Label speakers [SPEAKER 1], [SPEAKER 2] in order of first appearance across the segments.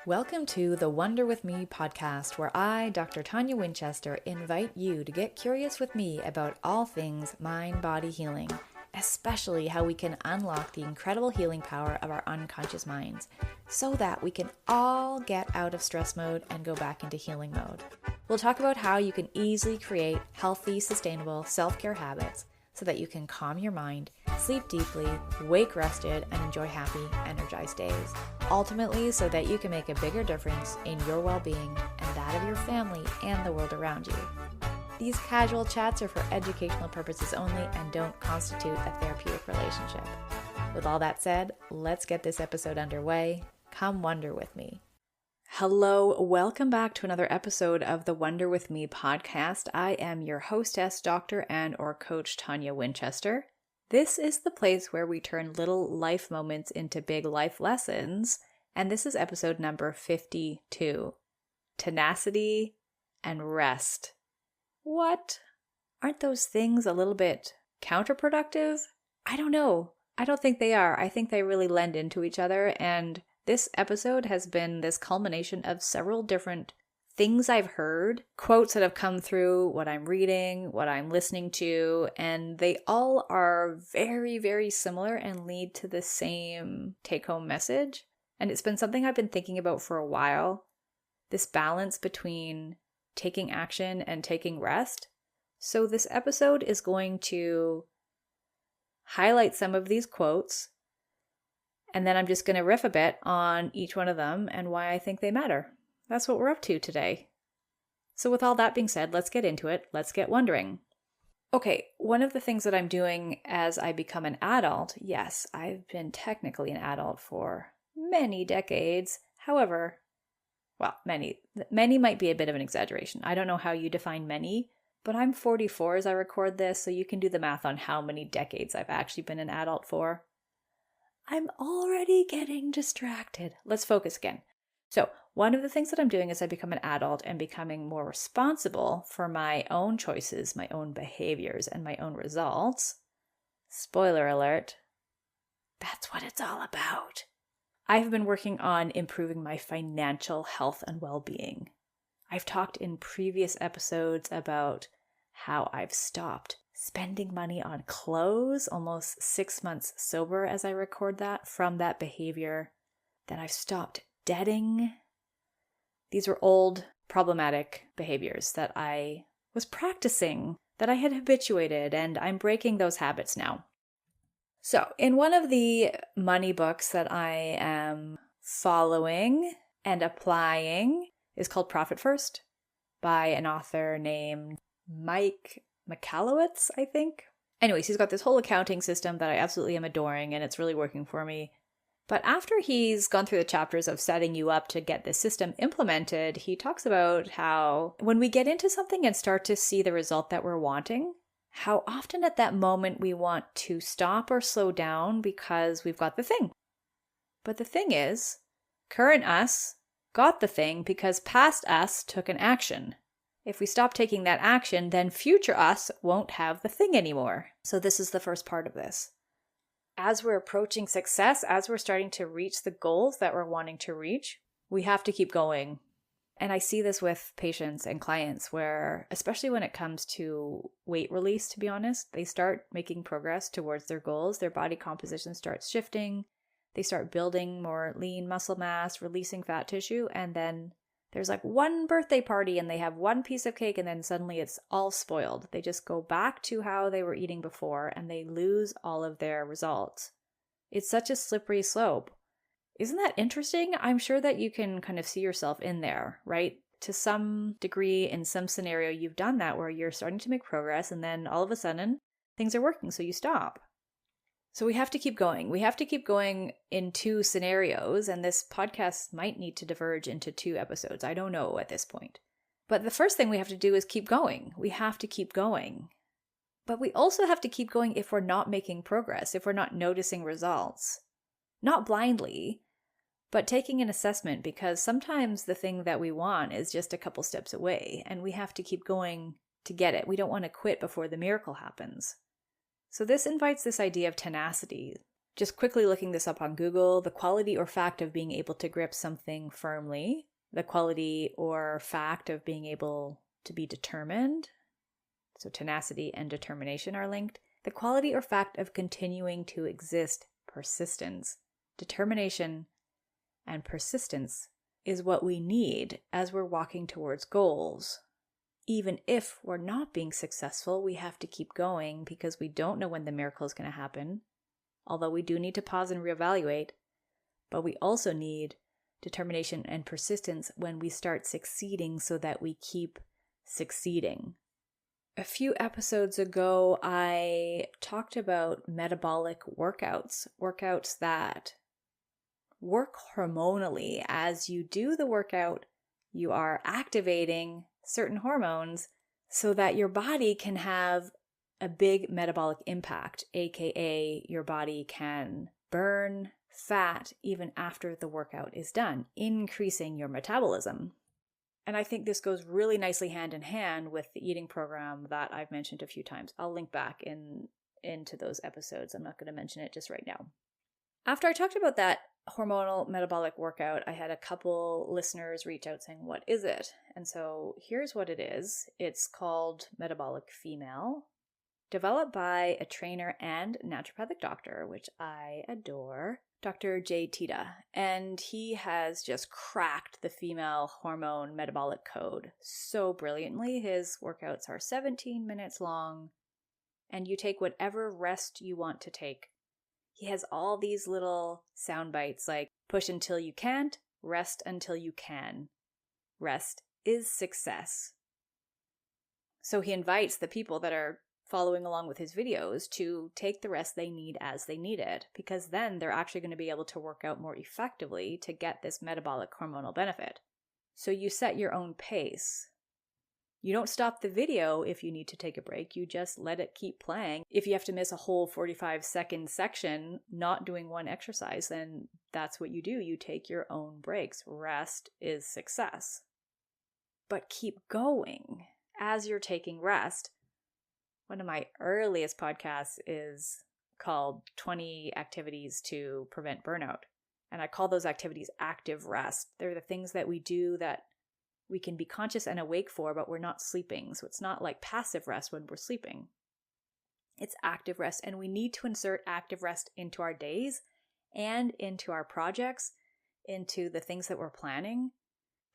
[SPEAKER 1] Welcome to the Wonder With Me podcast, where I, Dr. Tonia Winchester, invite you to get curious with me about all things mind-body healing, especially how we can unlock the incredible healing power of our unconscious minds, so that we can all get out of stress mode and go back into healing mode. We'll talk about how you can easily create healthy, sustainable self-care habits so that you can calm your mind, sleep deeply, wake rested, and enjoy happy, energized days. Ultimately, so that you can make a bigger difference in your well-being and that of your family and the world around you. These casual chats are for educational purposes only and don't constitute a therapeutic relationship. With all that said, let's get this episode underway. Come wonder with me. Hello, welcome back to another episode of the Wonder With Me podcast. I am your hostess, Dr. and/or Coach Tonia Winchester. This is the place where we turn little life moments into big life lessons, and this is episode number 52, Tenacity and Rest. What? Aren't those things a little bit counterproductive? I don't know. I don't think they are. I think they really lend into each other, and this episode has been this culmination of several different things I've heard, quotes that have come through, what I'm reading, what I'm listening to, and they all are very, very similar and lead to the same take-home message. And it's been something I've been thinking about for a while, this balance between taking action and taking rest. So this episode is going to highlight some of these quotes, and then I'm just going to riff a bit on each one of them and why I think they matter. That's what we're up to today. So with all that being said, let's get into it. Let's get wondering. Okay, one of the things that I'm doing as I become an adult, yes, I've been technically an adult for many decades. However, well, many might be a bit of an exaggeration. I don't know how you define many, but I'm 44 as I record this, so you can do the math on how many decades I've actually been an adult for. I'm already getting distracted. Let's focus again. So one of the things that I'm doing as I become an adult and becoming more responsible for my own choices, my own behaviors, and my own results, spoiler alert, that's what it's all about. I've been working on improving my financial health and well-being. I've talked in previous episodes about how I've stopped spending money on clothes, almost 6 months sober as I record that, from that behavior. That I've stopped debting. These were old, problematic behaviors that I was practicing, that I had habituated, and I'm breaking those habits now. So, in one of the money books that I am following and applying is called Profit First by an author named Mike Michalowicz, I think. Anyways, he's got this whole accounting system that I absolutely am adoring, and it's really working for me. But after he's gone through the chapters of setting you up to get this system implemented, he talks about how when we get into something and start to see the result that we're wanting, how often at that moment we want to stop or slow down because we've got the thing. But the thing is, current us got the thing because past us took an action. If we stop taking that action, then future us won't have the thing anymore. So this is the first part of this. As we're approaching success, as we're starting to reach the goals that we're wanting to reach, we have to keep going. And I see this with patients and clients where, especially when it comes to weight release, to be honest, they start making progress towards their goals. Their body composition starts shifting. They start building more lean muscle mass, releasing fat tissue, and then there's like one birthday party and they have one piece of cake and then suddenly it's all spoiled. They just go back to how they were eating before and they lose all of their results. It's such a slippery slope. Isn't that interesting? I'm sure that you can kind of see yourself in there, right? To some degree, in some scenario, you've done that where you're starting to make progress and then all of a sudden things are working, so you stop. So we have to keep going. We have to keep going in two scenarios, and this podcast might need to diverge into 2 episodes. I don't know at this point. But the first thing we have to do is keep going. We have to keep going. But we also have to keep going if we're not making progress, if we're not noticing results. Not blindly, but taking an assessment, because sometimes the thing that we want is just a couple steps away, and we have to keep going to get it. We don't want to quit before the miracle happens. So this invites this idea of tenacity. Just quickly looking this up on Google, the quality or fact of being able to grip something firmly, the quality or fact of being able to be determined. So tenacity and determination are linked. The quality or fact of continuing to exist, persistence. Determination and persistence is what we need as we're walking towards goals. Even if we're not being successful, we have to keep going because we don't know when the miracle is going to happen. Although we do need to pause and reevaluate, but we also need determination and persistence when we start succeeding so that we keep succeeding. A few episodes ago, I talked about metabolic workouts that work hormonally. As you do the workout, you are activating certain hormones so that your body can have a big metabolic impact, aka your body can burn fat even after the workout is done, increasing your metabolism. And I think this goes really nicely hand in hand with the eating program that I've mentioned a few times. I'll link back into those episodes. I'm not going to mention it just right now. After I talked about that hormonal metabolic workout, I had a couple listeners reach out saying, what is it? And so here's what it is. It's called Metabolic Female, developed by a trainer and naturopathic doctor, which I adore, Dr. Jay Tita. And he has just cracked the female hormone metabolic code so brilliantly. His workouts are 17 minutes long, and you take whatever rest you want to take. He has all these little sound bites like push until you can't, rest until you can. Rest is success. So he invites the people that are following along with his videos to take the rest they need as they need it, because then they're actually going to be able to work out more effectively to get this metabolic hormonal benefit. So you set your own pace. You don't stop the video if you need to take a break. You just let it keep playing. If you have to miss a whole 45-second section not doing one exercise, then that's what you do. You take your own breaks. Rest is success. But keep going as you're taking rest. One of my earliest podcasts is called 20 Activities to Prevent Burnout. And I call those activities active rest. They're the things that we do that we can be conscious and awake for, but we're not sleeping. So it's not like passive rest when we're sleeping. It's active rest. And we need to insert active rest into our days and into our projects, into the things that we're planning,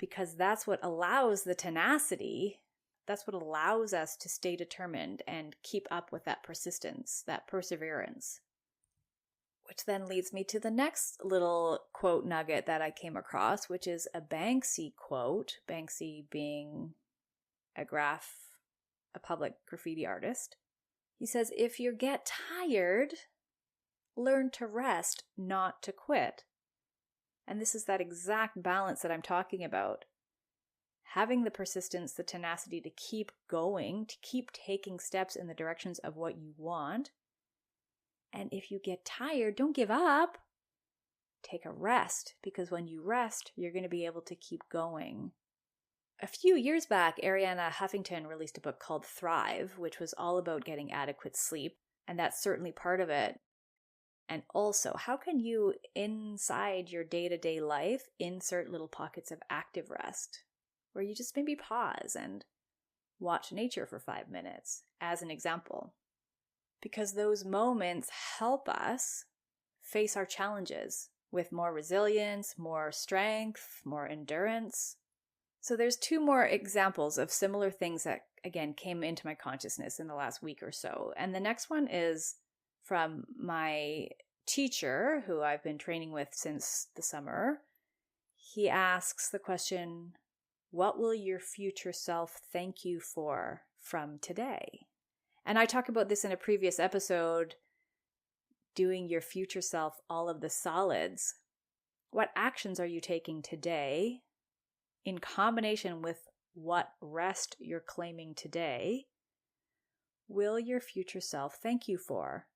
[SPEAKER 1] because that's what allows the tenacity. That's what allows us to stay determined and keep up with that persistence, that perseverance. Which then leads me to the next little quote nugget that I came across, which is a Banksy quote. Banksy being a public graffiti artist. He says, if you get tired, learn to rest, not to quit. And this is that exact balance that I'm talking about. Having the persistence, the tenacity to keep going, to keep taking steps in the directions of what you want. And if you get tired, don't give up. Take a rest, because when you rest, you're going to be able to keep going. A few years back, Arianna Huffington released a book called Thrive, which was all about getting adequate sleep. And that's certainly part of it. And also, how can you, inside your day-to-day life, insert little pockets of active rest? Where you just maybe pause and watch nature for 5 minutes, as an example. Because those moments help us face our challenges with more resilience, more strength, more endurance. So there's 2 more examples of similar things that, again, came into my consciousness in the last week or so. And the next one is from my teacher, who I've been training with since the summer. He asks the question, what will your future self thank you for from today? And I talk about this in a previous episode, doing your future self all of the solids. What actions are you taking today in combination with what rest you're claiming today will your future self thank you for?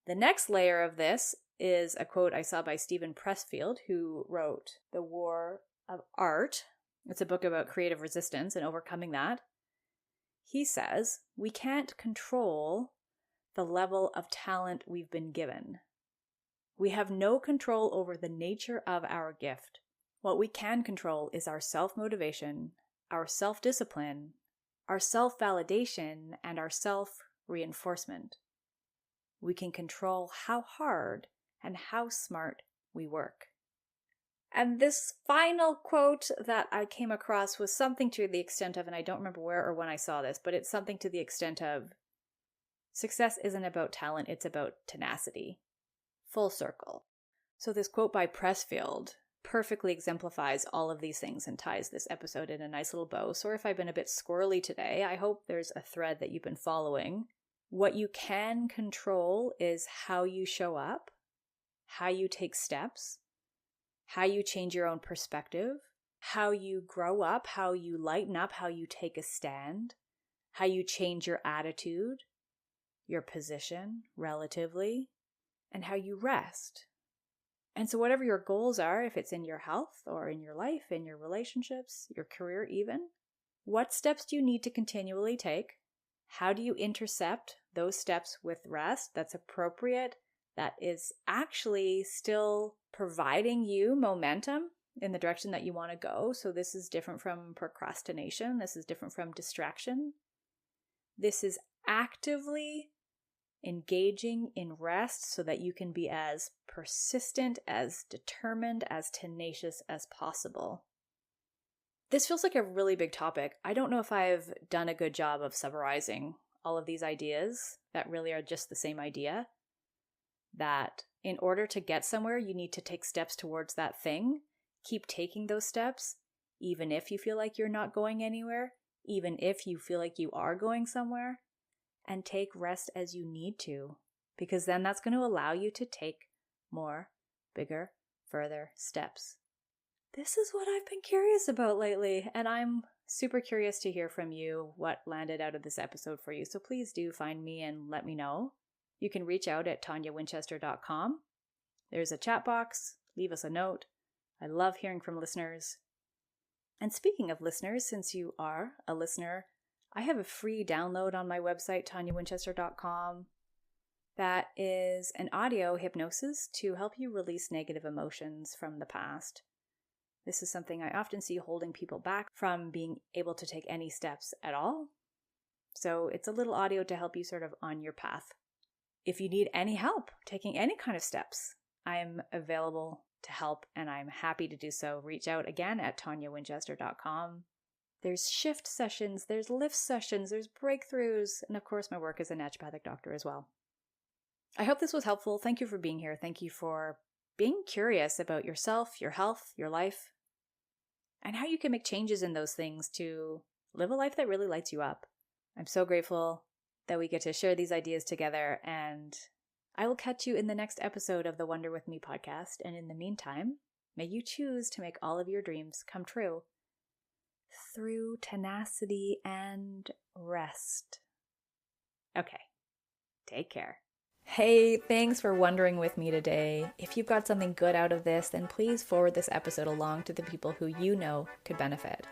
[SPEAKER 1] The next layer of this is a quote I saw by Stephen Pressfield, who wrote The War of Art. It's a book about creative resistance and overcoming that. He says, we can't control the level of talent we've been given, We have no control over the nature of our gift. What we can control is our self-motivation, our self-discipline, our self-validation, and our self-reinforcement. We can control how hard and how smart we work. And this final quote that I came across was something to the extent of, and I don't remember where or when I saw this, but it's something to the extent of, success isn't about talent, it's about tenacity. Full circle. So this quote by Pressfield perfectly exemplifies all of these things and ties this episode in a nice little bow. Sorry if I've been a bit squirrely today. I hope there's a thread that you've been following. What you can control is how you show up, how you take steps, how you change your own perspective, how you grow up, how you lighten up, how you take a stand, how you change your attitude, your position relatively, and how you rest. And so whatever your goals are, if it's in your health or in your life, in your relationships, your career even, what steps do you need to continually take? How do you intercept those steps with rest that's appropriate, that is actually still providing you momentum in the direction that you want to go? So this is different from procrastination. This is different from distraction. This is actively engaging in rest so that you can be as persistent, as determined, as tenacious as possible. This feels like a really big topic. I don't know if I've done a good job of summarizing all of these ideas that really are just the same idea. That in order to get somewhere, you need to take steps towards that thing. Keep taking those steps, even if you feel like you're not going anywhere, even if you feel like you are going somewhere. And take rest as you need to, because then that's going to allow you to take more, bigger, further steps. This is what I've been curious about lately, and I'm super curious to hear from you what landed out of this episode for you. So please do find me and let me know. You can reach out at toniawinchester.com. There's a chat box. Leave us a note. I love hearing from listeners. And speaking of listeners, since you are a listener, I have a free download on my website, toniawinchester.com, that is an audio hypnosis to help you release negative emotions from the past. This is something I often see holding people back from being able to take any steps at all. So it's a little audio to help you sort of on your path. If you need any help taking any kind of steps, I am available to help and I'm happy to do so. Reach out again at toniawinchester.com. There's shift sessions, there's lift sessions, there's breakthroughs, and of course my work as a naturopathic doctor as well. I hope this was helpful. Thank you for being here. Thank you for being curious about yourself, your health, your life, and how you can make changes in those things to live a life that really lights you up. I'm so grateful that we get to share these ideas together, and I will catch you in the next episode of the Wonder With Me podcast. And in the meantime, may you choose to make all of your dreams come true through tenacity and rest. Okay, take care. Hey, thanks for wondering with me today. If you've got something good out of this, then please forward this episode along to the people who you know could benefit.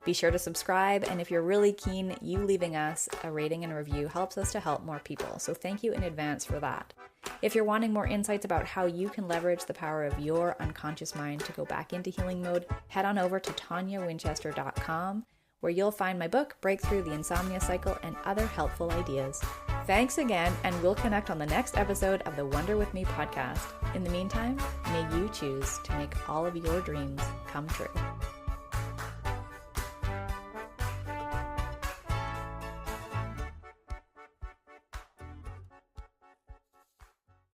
[SPEAKER 1] Be sure to subscribe, and if you're really keen, you leaving us a rating and review helps us to help more people, so thank you in advance for that. If you're wanting more insights about how you can leverage the power of your unconscious mind to go back into healing mode, head on over to toniawinchester.com, where you'll find my book, Breakthrough the Insomnia Cycle, and other helpful ideas. Thanks again, and we'll connect on the next episode of the Wonder With Me podcast. In the meantime, may you choose to make all of your dreams come true.